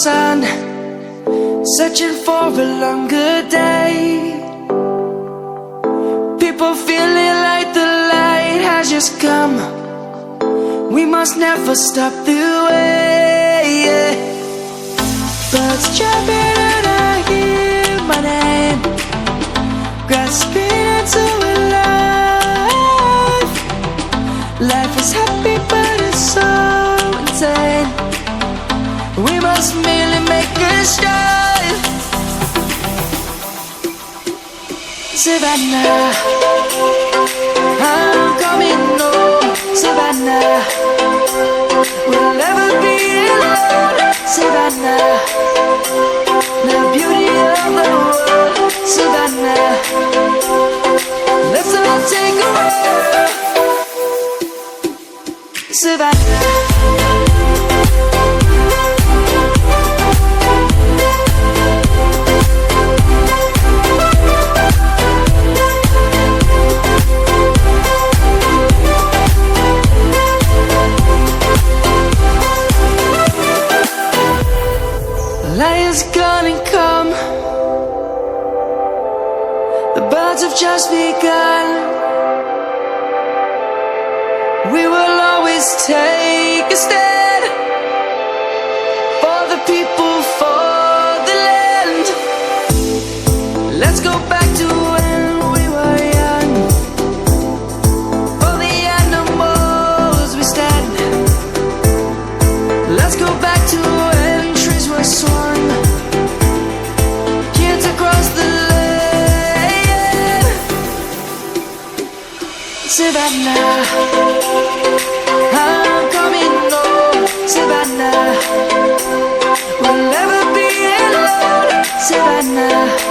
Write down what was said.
sun, searching for a longer day. People feeling like the light has just come. We must never stop the way. Birds jumping and I hear my name, grasping into a life. Life is happy but it's so insane. We must merely make a start. Savannah, I'm coming home. Savannah, we'll never be alone. Savannah, the beauty of the world. Savannah, let's all take a walk. Savannah. Lion's gonna come. The birds have just begun. We will always take a stand for the people, for the land. Let's go back to when we were young. For the animals we stand. Let's go back to when trees were swung, kids across the land. Savannah, I'm coming home. Savannah, we'll never be alone. Savannah.